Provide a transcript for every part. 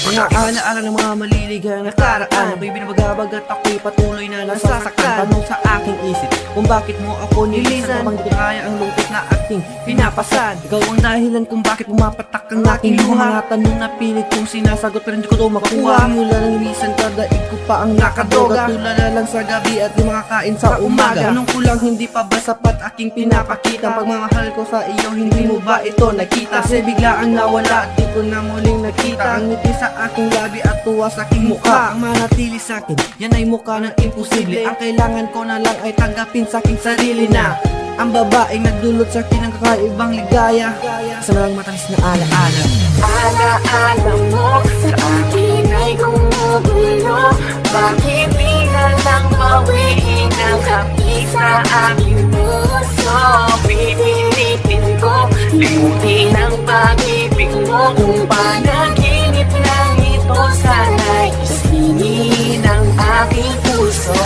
Mga alaala ng mga maliligayang nakaraan, ako'y binabagabag at ako'y patuloy na nasasaktan. Tanong sa aking isip kung bakit mo ako nilisan, kapag di kaya ang lungkot na aking pinapasan. Ikaw ang dahilan kung bakit pumapatak ang aking luha. Mga tanong na pilit kong sinasagot pero hindi ko to makuha. Mula nang minsan kadaig ko pa ang nakadroga, tulala lang sa gabi at di makakain sa umaga. Anong kulang, hindi pa ba sapat aking pinapakita? Pagmamahal ko sa iyo, hindi mo ba ito nakita? Kasi bigla ang nawala, di ko na muling nakita ang ngiti sa aking labi at tuwa sa aking mukha. Ang manatili sa akin, yan ay mukha ng imposible. Ang kailangan ko na lang ay tanggapin sa aking sarili na ang babaeng nagdulot sa akin ng kakaibang ligaya. Sa malang matamis na alaala. Alaala mo sa akin ay gumugulo. Bakit di na lang bawiin ang hapis sa aking puso? Pipilitin ko limutin ang pag-ibig mo. Kung panaginip lang ito, sana'y isingin ang aking puso.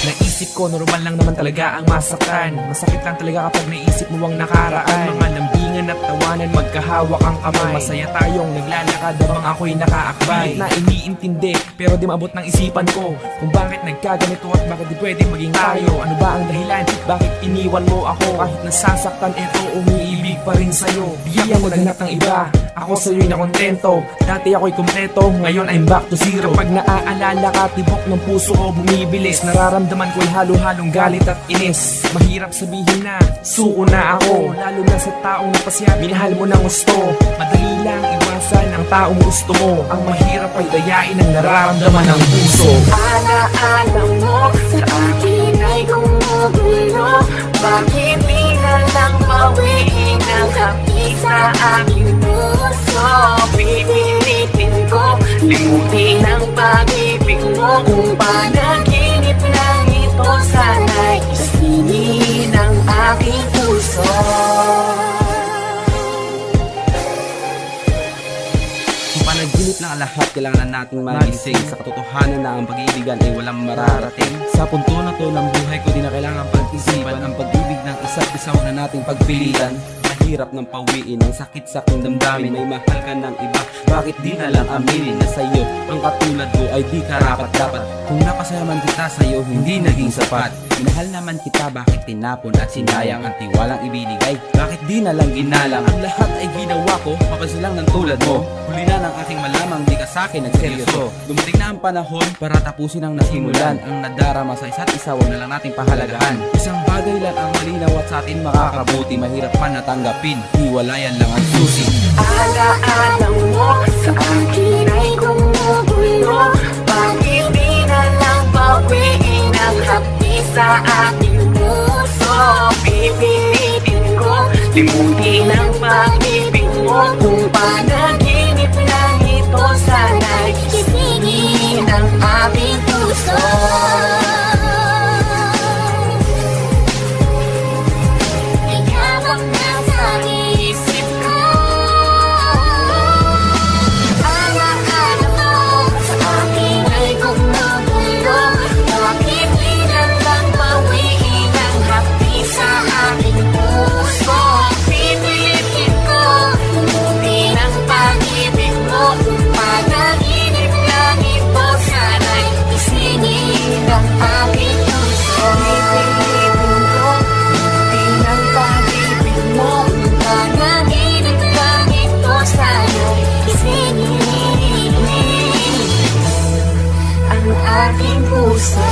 Naisip ko, normal lang naman talaga ang masaktan. Masakit lang talaga kapag naisip mo ang nakaraan. Mga lambingan at tawanan, magkahawak ang kamay. Masaya tayong naglalakad habang ako'y nakaakbay. Na iniintindi, pero di maabot ng isipan ko kung bakit nagkaganito at bakit di pwedeng maging tayo. Ano ba ang dahilan? Bakit iniwan mo ako? Kahit nasasaktan, eto umiibig pa rin sa'yo. Bigyan mo naghanap ng iba, ako sa'yo'y nakontento. Dati ako'y kumpleto, ngayon I'm back to zero. Kapag naaalala ka, tibok ng puso ko bumibilis. Nararamdaman ko'y halo-halong galit at inis. Mahirap sabihin na suko na ako, lalo na sa taong napasya minahal mo ng gusto. Madali lang iwasan ang taong gusto mo, ang mahirap ay dayain ang nararamdaman ng puso. Alaala mo sa akin ay gumugulo. Bakit di na lang bawiin ang hapis sa aking puso? Pipilitin ko limutin ang pag-ibig mo. Kung panaginip lang ito, sana'y isingin ang aking puso. Kung panaginip lang ang lahat, kailangan nating magising sa katotohanan na ang pag-iibigan ay walang mararating. Sa punto na to ng buhay ko, di na kailangan pag-isipan ang pag-ibig ng isa't isa na nating pagpilitan. Mahirap ng pawiin ang sakit sa aking damdamin. May mahal ka ng iba, bakit di na lang aminin na sa'yo ang katulad ko ay di karapat-dapat. Kung napasayaman kita sa'yo, hindi naging sapat. Minahal naman kita, bakit tinapon at sinayang ang tiwalang ibinigay? Bakit di na lang ginalang? Ang lahat ay ginawa ko, mapansin lang ng tulad mo. Huli na ng aking malamang di ka sa'kin nagseryoso. Dumating na ang panahon para tapusin ang nasimulan. Ang nadarama sa isa't isa, huwag na lang nating pahalagahan. Isang bagay lang ang malinaw at sa atin makakabuti. Mahirap man natanggapin, hiwalayan lang ang susi. Alaala mo sa akin ay gumugulo. Bakit di na lang bawiin ang hapis sa aking puso? Pipilitin ko limutin ang pag-ibig mo. Kung panaginip lang ito, sana'y isingin ang aking puso. Aking puso.